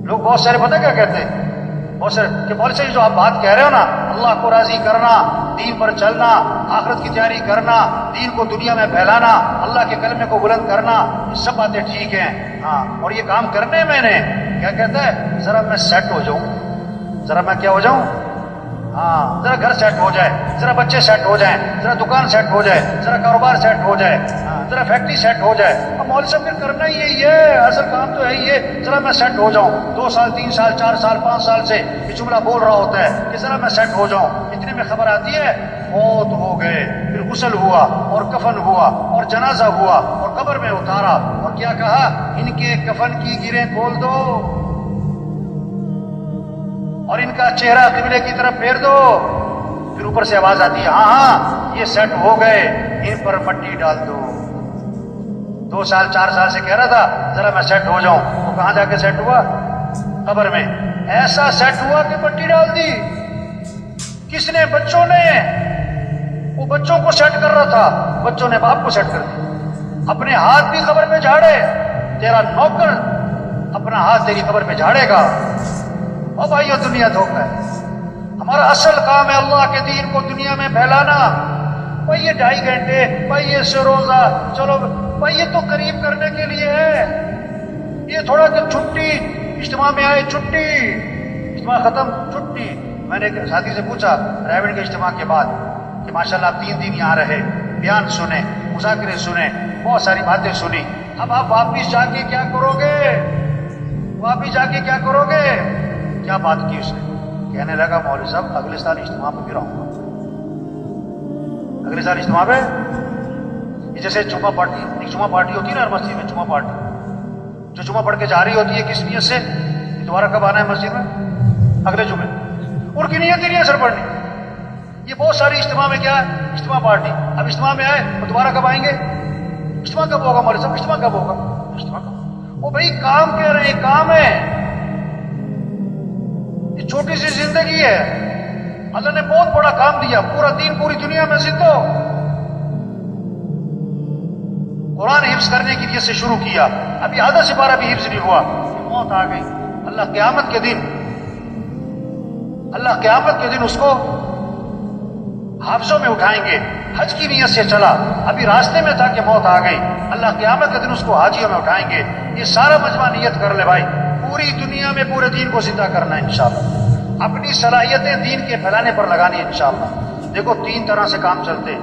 لوگ بہت سارے پتہ کیا کہتے ہیں، بہت سارے کہ مولوی صاحب جو آپ بات کہہ رہے ہو نا، اللہ کو راضی کرنا، دین پر چلنا، آخرت کی تیاری کرنا، دین کو دنیا میں پھیلانا، اللہ کے کلمے کو بلند کرنا، یہ سب باتیں ٹھیک ہیں، ہاں، اور یہ کام کرنے میں نے کیا کہتا ہے، ذرا میں سیٹ ہو جاؤں، ذرا میں کیا ہو جاؤں، ہاں، ذرا گھر سیٹ ہو جائے، ذرا بچے سیٹ ہو جائیں، ذرا دکان سیٹ ہو جائے، ذرا کاروبار سیٹ ہو جائے، ہاں، ذرا فیکٹری سیٹ ہو جائے۔ اب مولوی صاحب پھر کرنا ہی یہی ہے، اصل کام تو ہے یہ، ذرا میں سیٹ ہو جاؤں، 2 سال 3 سال 4 سال 5 سال سے یہ جملہ بول رہا ہوتا ہے کہ ذرا میں سیٹ ہو جاؤں، اتنے میں خبر آتی ہے موت ہو گئے، پھر غسل ہوا اور کفن ہوا اور جنازہ ہوا اور قبر میں اتارا، اور کیا کہا، ان کے کفن کی گرہیں کھول دو اور ان کا چہرہ قبلے کی طرف پھیر دو۔ پھر اوپر سے آواز آتی ہے، ہاں ہاں یہ سیٹ ہو گئے، ان پر مٹی ڈال دو۔ 2 سال 4 سال سے کہہ رہا تھا ذرا میں سیٹ ہو جاؤں، وہ کہاں جا کے سیٹ ہوا؟ قبر میں۔ ایسا سیٹ ہوا کہ مٹی ڈال دی۔ کس نے؟ بچوں نے۔ وہ بچوں کو سیٹ کر رہا تھا، بچوں نے باپ کو سیٹ کر دیا۔ اپنے ہاتھ بھی قبر میں جھاڑے، تیرا نوکر اپنا ہاتھ تیری قبر میں جھاڑے گا۔ اور بھائیو دنیا دھوکہ ہے، ہمارا اصل کام ہے اللہ کے دین کو دنیا میں پھیلانا۔ بھائی یہ 2.5 گھنٹے، بھائی یہ روزہ، چلو بھائی یہ تو قریب کرنے کے لیے ہے، یہ تھوڑا کہ چھٹی، اجتماع میں آئے چھٹی، اجتماع ختم چھٹی۔ میں نے ایک ساتھی سے پوچھا رائے کے اجتماع کے بعد کہ ماشاءاللہ آپ 3 دن یہاں رہے، بیان سنے، مذاکرے سنے، بہت ساری باتیں سنی، اب آپ واپس جا کے کیا کرو گے؟ واپس جا کے کیا کرو گے؟ کیا بات کی اس نے؟ کہنے لگا مولوی صاحب اگلے سال اجتماع پہ بھی رہوں گا، اگلے سال اجتماع پہ۔ یہ جیسے جمعہ پارٹی ہوتی ہے نا ہر مسجد میں، جمعہ پارٹی جو جمعہ پڑھ کے جا رہی ہوتی ہے، کس نیت سے؟ دوبارہ کب آنا ہے مسجد میں؟ اگلے جمعے۔ ان کی نیت ہی نہیں ہے سر پڑھنی۔ یہ بہت ساری اجتماع میں کیا ہے؟ اجتماع پارٹی۔ اب اجتماع میں آئے تو دوبارہ کب آئیں گے؟ اجتماع کب ہوگا مولوی صاحب؟ اجتماع کب ہوگا؟ اجتماع کب؟ وہ بھائی کام کہہ رہے ہیں، کام ہے، یہ چھوٹی سی زندگی ہے، اللہ نے بہت بڑا کام دیا، پورا دین پوری دنیا میں زندہ ہو۔ قرآن حفظ کرنے کی نیت سے شروع کیا، ابھی آدھا سپارہ بھی حفظ نہیں ہوا، موت آ گئی۔ اللہ قیامت کے دن اس کو حافظوں میں اٹھائیں گے۔ حج کی نیت سے چلا، ابھی راستے میں تھا کہ موت آ گئی، اللہ قیامت کے دن اس کو حاجیوں میں اٹھائیں گے۔ یہ سارا مجمع نیت کر لے بھائی، پوری دنیا میں پورے دین کو زندہ کرنا ہے انشاءاللہ، اپنی صلاحیتیں دین کے پھیلانے پر لگانی ہے انشاءاللہ۔ دیکھو 3 طرح سے کام چلتے ہیں،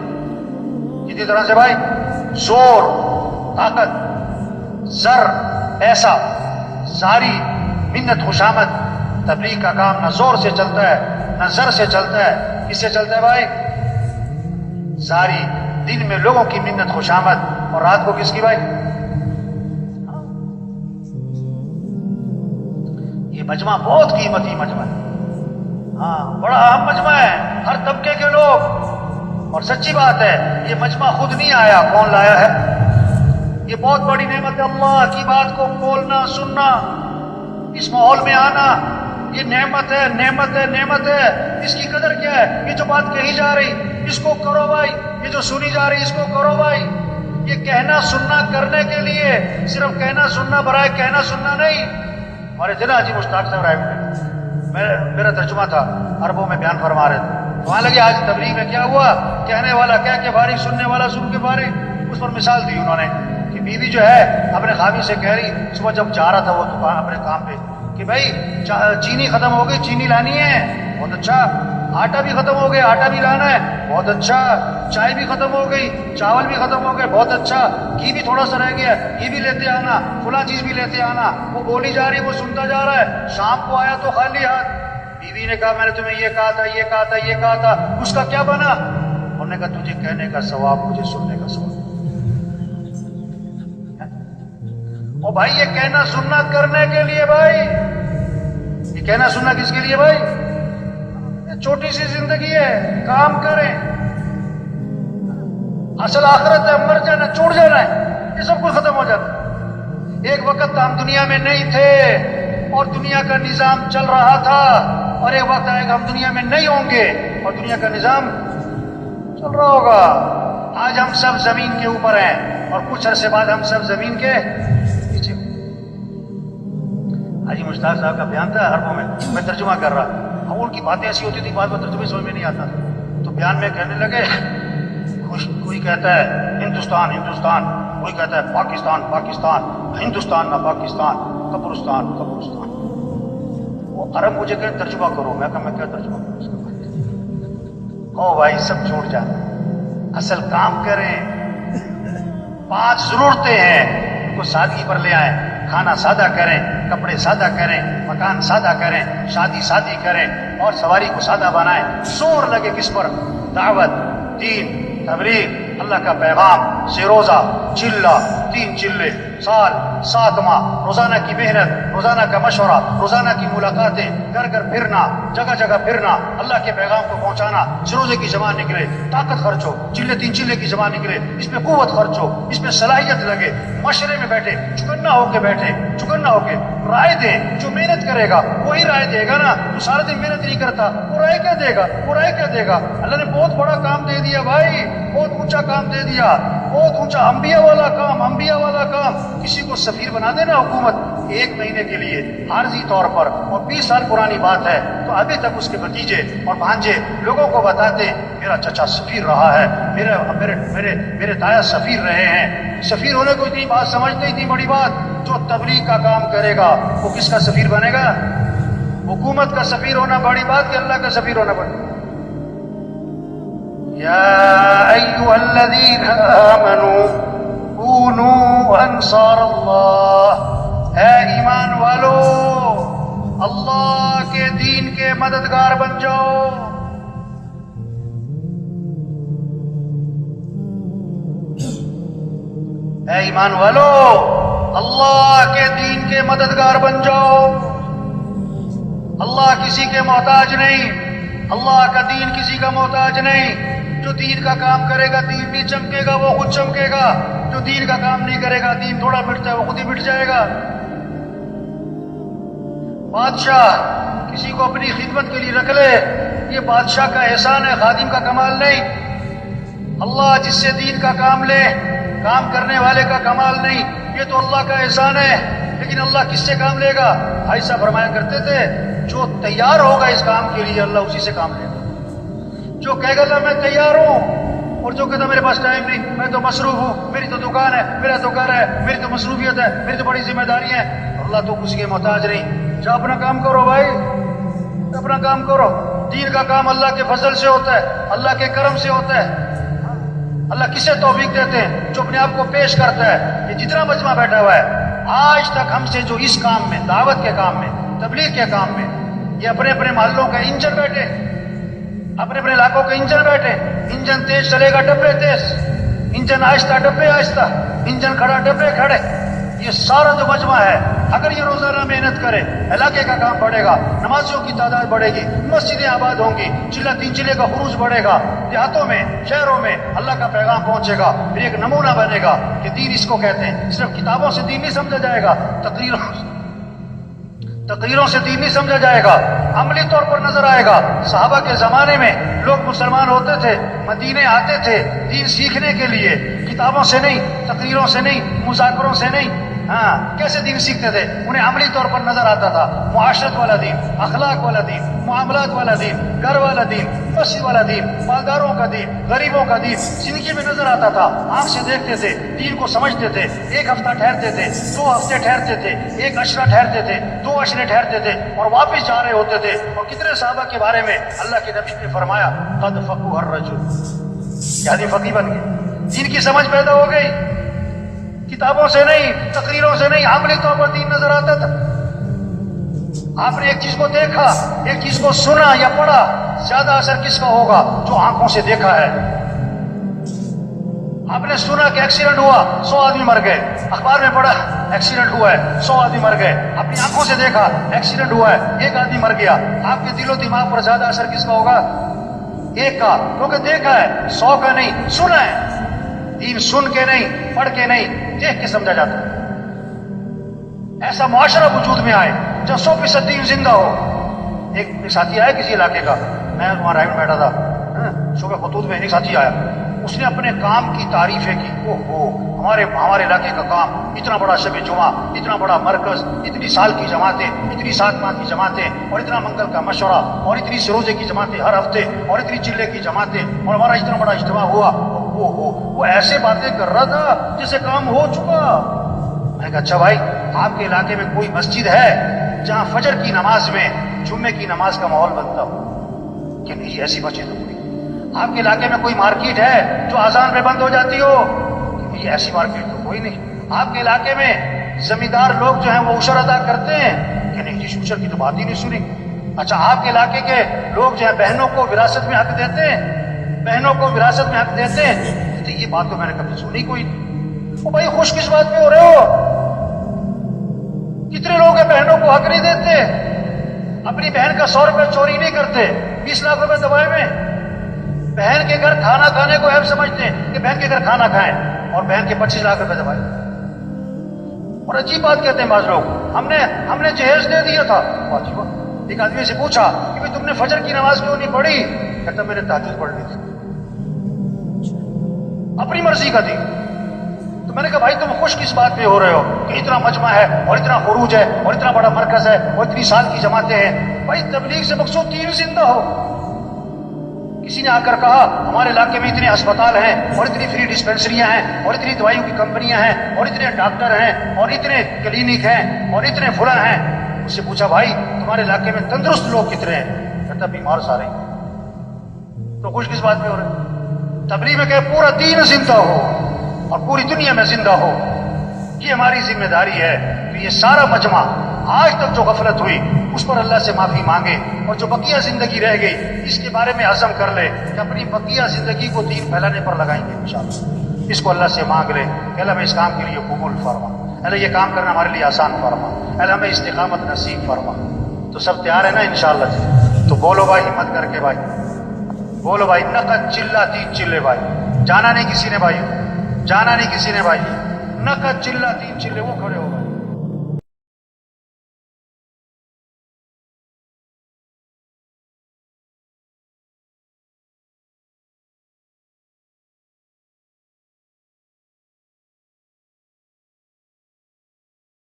کتنی طرح سے بھائی؟ زور، طاقت، زر، پیسہ، زاری، منت، خوشامد۔ تبلیغ کا کام نہ زور سے چلتا ہے نہ زر سے چلتا ہے، کس سے چلتا ہے بھائی؟ زاری، دن میں لوگوں کی منت خوشامد، اور رات کو کس کی بھائی؟ یہ مجمع بہت قیمتی مجمع ہے، ہاں بڑا اہم مجمع ہے، ہر طبقے کے لوگ۔ اور سچی بات ہے یہ مجمع خود نہیں آیا، کون لایا ہے؟ یہ بہت بڑی نعمت ہے، اللہ کی بات کو بولنا، سننا، اس ماحول میں آنا، یہ نعمت ہے، نعمت ہے، نعمت ہے۔ اس کی قدر کیا ہے؟ یہ جو بات کہی جا رہی اس کو کرو بھائی، یہ جو سنی جا رہی اس کو کرو بھائی۔ یہ کہنا سننا کرنے کے لیے، صرف کہنا سننا برائے کہنا سننا نہیں۔ ہمارے تھے نا حاجی مشتاق صاحب رائے میں، میرا ترجمہ تھا، عربوں میں بیان فرما رہے تھے، وہاں لگے آج تبلیغ میں کیا ہوا، کہنے والا کہہ کے فارغ، سننے والا سن کے فارغ۔ اس پر مثال دی انہوں نے کہ بیوی جو ہے اپنے خاوند سے کہہ رہی، صبح جب جا رہا تھا وہ دکان اپنے کام پہ، کہ بھائی چینی ختم ہو گئی، چینی لانی ہے، بہت اچھا۔ آٹا بھی ختم ہو گیا، آٹا بھی لانا ہے، بہت اچھا۔ چائے بھی ختم ہو گئی، چاول بھی ختم ہو گئے، بہت اچھا۔ گھی بھی تھوڑا سا رہ گیا، گھی بھی لیتے آنا، فلاں چیز بھی لیتے آنا۔ وہ بولی جا رہی، وہ سنتا جا رہا ہے۔ شام کو آیا تو خالی ہاتھ، بیوی نے کہا میں نے تمہیں یہ کہا تھا، یہ کہا تھا، یہ کہا تھا، اس کا کیا بنا؟ انہوں نے کہا تجھے کہنے کا ثواب، مجھے سننے کا ثواب۔ اور بھائی یہ کہنا سننا کرنے کے لیے بھائی، یہ کہنا سننا کس کے لیے بھائی؟ چھوٹی سی زندگی ہے، کام کریں، اصل آخرت ہے، مر جانا، چھوڑ جانا ہے، یہ سب کچھ ختم ہو جاتا ہے۔ ایک وقت ہم دنیا میں نہیں تھے اور دنیا کا نظام چل رہا تھا، اور ایک وقت آئے گا ہم دنیا میں نہیں ہوں گے اور دنیا کا نظام چل رہا ہوگا۔ آج ہم سب زمین کے اوپر ہیں اور کچھ عرصے بعد ہم سب زمین کے پیچھے۔ حاجی مشتاق صاحب کا بیان تھا عربوں میں ترجمہ کر رہا، اب ان کی باتیں ایسی ہوتی تھی بعد میں ترجمے سمجھ میں نہیں آتا، تو بیان میں کہنے لگے کوئی کہتا ہے ہندوستان ہندوستان، کوئی کہتا ہے پاکستان پاکستان، ہندوستان نہ پاکستان، قبرستان قبرستان۔ وہ عرب مجھے کہ ترجمہ کرو، میں کہا میں کیا ترجمہ کروں اس کا؟ او بھائی سب چھوڑ جا، اصل کام کریں، 5 ضرورتیں ہیں ان کو سادگی پر لے آئیں، کھانا سادہ کریں، کپڑے سادہ کریں، مکان سادہ کریں، شادی کریں اور سواری کو سادہ بنائیں۔ زور لگے کس پر؟ دعوت، دین، تبلیغ، اللہ کا پیغام، سے روزہ، چلہ، 3 چلے، سال 7 ماہ، روزانہ کی محنت، روزانہ کا مشورہ، روزانہ کی ملاقاتیں، گھر گھر پھرنا، جگہ جگہ پھرنا، اللہ کے پیغام کو پہنچانا۔ سے روزے کی زبان نکلے، طاقت خرچ ہو، 3 چلے کی زبان نکلے، اس میں قوت خرچ ہو، اس میں صلاحیت لگے، مشورے میں بیٹھے، چکنا ہو کے بیٹھے، چکنا ہو کے رائے دیں۔ جو محنت کرے گا وہی رائے دے گا نا، تو سارا دن محنت نہیں کرتا وہ رائے کیا دے گا؟ وہ رائے کیا دے گا؟ اللہ نے بہت بڑا کام دے دیا بھائی، بہت اونچا کام دے دیا، بہت اونچا، انبیاء والا کام، انبیاء والا کام۔ کسی کو سفیر بنا دینا حکومت 1 مہینے کے لیے عارضی طور پر، اور 20 سال پرانی بات ہے، تو ابھی تک اس کے بھتیجے اور بھانجے لوگوں کو بتاتے میرا چچا سفیر رہا ہے، میرے تایا سفیر رہے ہیں۔ سفیر ہونے کو اتنی بات سمجھتے، اتنی بڑی بات۔ جو تبلیغ کا کام کرے گا وہ کس کا سفیر بنے گا؟ حکومت کا سفیر ہونا بڑی بات کہ اللہ کا سفیر ہونا بڑی؟ یا ایھا الذین آمنوا کونوا انصار اللہ، اے ایمان والو اللہ کے دین کے مددگار بن جاؤ۔ اے ایمان والو اللہ کے دین کے مددگار بن جاؤ۔ اللہ کسی کے محتاج نہیں، اللہ کا دین کسی کا محتاج نہیں۔ جو دین کا کام کرے گا دین بھی چمکے گا، وہ خود چمکے گا۔ جو دین کا کام نہیں کرے گا دین تھوڑا مٹتا ہے وہ خود ہی مٹ جائے گا۔ بادشاہ کسی کو اپنی خدمت کے لیے رکھ لے، یہ بادشاہ کا احسان ہے، خادم کا کمال نہیں۔ اللہ جس سے دین کا کام لے، کام کرنے والے کا کمال نہیں، یہ تو اللہ کا احسان ہے۔ لیکن اللہ کس سے کام لے گا؟ بھائی صاحب فرمایا کرتے تھے جو تیار ہوگا اس کام کے لیے اللہ اسی سے کام لے گا۔ جو کہے گا اللہ میں تیار ہوں، اور جو کہتا میرے پاس ٹائم نہیں، میں تو مصروف ہوں، میری تو دکان ہے، میرا تو گھر ہے، میری تو مصروفیت ہے، میری تو بڑی ذمہ داری ہے، اللہ تو کسی کے محتاج نہیں۔ جا اپنا کام کرو بھائی، اپنا کام کرو۔ دین کا کام اللہ کے فضل سے ہوتا ہے، اللہ کے کرم سے ہوتا ہے۔ اللہ کسے توفیق دیتے ہیں؟ جو اپنے آپ کو پیش کرتا ہے۔ یہ جتنا مجمع بیٹھا ہوا ہے آج تک ہم سے جو اس کام میں، دعوت کے کام میں، تبلیغ کے کام میں، یہ اپنے اپنے محلوں کا انجن بیٹھے، اپنے اپنے علاقوں کے انجن بیٹھے۔ انجن تیز چلے گا ڈبے تیز، انجن آہستہ ڈبے آہستہ، انجن کھڑا ڈبے کھڑے۔ یہ سارا جو مجمع ہے اگر یہ روزانہ محنت کرے، علاقے کا کام بڑھے گا، نمازیوں کی تعداد بڑھے گی، مسجدیں آباد ہوں گی، 3 چلے کا خروج بڑھے گا، دیہاتوں میں، شہروں میں اللہ کا پیغام پہنچے گا، پھر ایک نمونہ بنے گا کہ دین اس کو کہتے ہیں۔ صرف کتابوں سے دین نہیں سمجھا جائے گا، تقریروں سے دین نہیں سمجھا جائے گا، عملی طور پر نظر آئے گا۔ صحابہ کے زمانے میں لوگ مسلمان ہوتے تھے، مدینے آتے تھے دین سیکھنے کے لیے، کتابوں سے نہیں، تقریروں سے نہیں، مذاکروں سے نہیں۔ کیسے دین سیکھتے تھے؟ انہیں عملی طور پر نظر آتا تھا، معاشرت والا دین، اخلاق والا دین، معاملات والا دین، گھر والا دین، مسجد والا دین، مالداروں کا دین، غریبوں کا دین زندگی میں نظر آتا تھا۔ آنکھ سے دیکھتے تھے، دین کو سمجھتے تھے، 1 ہفتہ ٹھہرتے تھے، 2 ہفتے ٹھہرتے تھے، 1 عشرہ ٹھہرتے تھے، 2 عشرے ٹھہرتے تھے اور واپس جا رہے ہوتے تھے۔ اور کتنے صحابہ کے بارے میں اللہ کے نبی نے فرمایا قد فقہ الرجل، یعنی فقیہ بن گئے، دین کی سمجھ پیدا ہو گئی۔ کتابوں سے نہیں، تقریروں سے نہیں، عملی طور پر دین نظر آتا تھا۔ آپ نے ایک چیز کو دیکھا، ایک چیز کو سنا یا پڑھا، زیادہ اثر کس کا ہوگا؟ جو آنکھوں سے دیکھا ہے۔ آپ نے سنا کہ ایکسیڈنٹ ہوا، 100 آدمی مر گئے، اخبار میں پڑھا ایکسیڈنٹ ہوا ہے، 100 آدمی مر گئے، اپنی آنکھوں سے دیکھا ایکسیڈنٹ ہوا ہے، 1 آدمی مر گیا۔ آپ کے دل و دماغ پر زیادہ اثر کس کا ہوگا؟ 1 کا، کیونکہ دیکھا ہے، 100 کا نہیں، سنا ہے۔ دین سن کے نہیں، پڑھ کے نہیں، دیکھ کے سمجھا جاتا ہے۔ ایسا معاشرہ وجود میں آئے جب 100% دین زندہ ہو۔ ایک ساتھی آیا کسی علاقے کا، میں وہاں رائے میں بیٹھا تھا، شعبہ خطوط میں ایک ساتھی آیا، اس نے اپنے کام کی تعریفیں کی۔ اوہ ہمارے علاقے کا کام، اتنا بڑا شب جمعہ، اتنا بڑا مرکز، اتنی سال کی جماعتیں، اتنی 7 ماہ کی جماعتیں، اور اتنا منگل کا مشورہ، اور اتنی سروزے کی جماعتیں ہر ہفتے، اور اتنی چلے کی جماعتیں، اور ہمارا اتنا بڑا اجتماع ہوا، وہ ایسے باتیں کر رہا تھا جسے کام ہو چکا۔ میں نے کہا اچھا بھائی، آپ کے علاقے میں کوئی مسجد ہے جہاں فجر کی نماز میں جمعے کی نماز کا ماحول بنتا ہو؟ کہ نہیں، ایسی مسجد تو کوئی۔ آپ کے علاقے میں کوئی مارکیٹ ہے جو اذان پہ بند ہو جاتی ہو؟ کہ نہیں، ایسی مارکیٹ تو کوئی نہیں۔ آپ کے علاقے میں زمیندار لوگ جو ہیں وہ عشر ادا کرتے ہیں؟ کہ نہیں جی، عشر کی تو بات ہی نہیں سنی۔ اچھا، آپ کے علاقے کے لوگ جو ہیں بہنوں کو وراثت میں حق دیتے ہیں؟ بہنوں کو وراثت میں حق دیتے ہیں؟ تو یہ بات تو میں نے کبھی سنی کوئی نہیں۔ او بھائی، خوش کس بات پہ ہو رہے ہو؟ کتنے لوگ ہیں بہنوں کو حق نہیں دیتے، اپنی بہن کا 100 روپے چوری نہیں کرتے، 20 لاکھ روپے دبائے میں بہن کے گھر کھانا کھانے کو عیب سمجھتے ہیں کہ بہن کے گھر کھانا کھائیں، اور بہن کے 25 لاکھ روپے دبائے۔ اور عجیب بات کہتے ہیں بعض لوگ، ہم نے جہیز دے دیا تھا۔ ایک آدمی سے پوچھا کہ بھئی تم نے فجر کی نماز کیوں نہیں پڑھی؟ کہتا میں نے تہجد پڑھ لی تھی، اپنی مرضی کا تھی۔ تو میں نے کہا بھائی، تم خوش کس بات پہ ہو رہے ہو کہ اتنا مجمع ہے، اور اتنا خروج ہے، اور اتنا بڑا مرکز ہے، اور اتنی سال کی جماعتیں ہیں؟ بھائی، تبلیغ سے مقصود دین زندہ ہو۔ کسی نے آ کر کہا ہمارے علاقے میں اتنے ہسپتال ہیں، اور اتنی فری ڈسپینسریاں ہیں، اور اتنی دوائیوں کی کمپنیاں ہیں، اور اتنے ڈاکٹر ہیں، اور اتنے کلینک ہیں، اور اتنے فلاں ہیں۔ اس سے پوچھا بھائی تمہارے علاقے میں تندرست لوگ کتنے ہیں؟ کہتا بیمار سارے ہیں۔ تو خوش کس بات پہ ہو رہے؟ تبلیغ میں کہ پورا دین زندہ ہو اور پوری دنیا میں زندہ ہو، یہ ہماری ذمہ داری ہے۔ تو یہ سارا مجمع آج تک جو غفلت ہوئی اس پر اللہ سے معافی مانگے، اور جو بقیہ زندگی رہ گئی اس کے بارے میں عزم کر لے کہ اپنی بقیہ زندگی کو دین پھیلانے پر لگائیں گے انشاءاللہ۔ اس کو اللہ سے مانگ لے کہ اللہ ہمیں اس کام کے لیے قبول فرما، اللہ یہ کام کرنا ہمارے لیے آسان فرما، اللہ ہمیں استقامت نصیب فرما۔ تو سب تیار ہے نا انشاءاللہ جی؟ تو بولو بھائی، ہمت کر کے بھائی بولو بھائی، نقد چلہ 3 چلے بھائی، جانا نہیں کسی نے بھائی، جانا نہیں کسی نے بھائی، نقد چلہ 3 چلے، وہ کھڑے ہو بھائی۔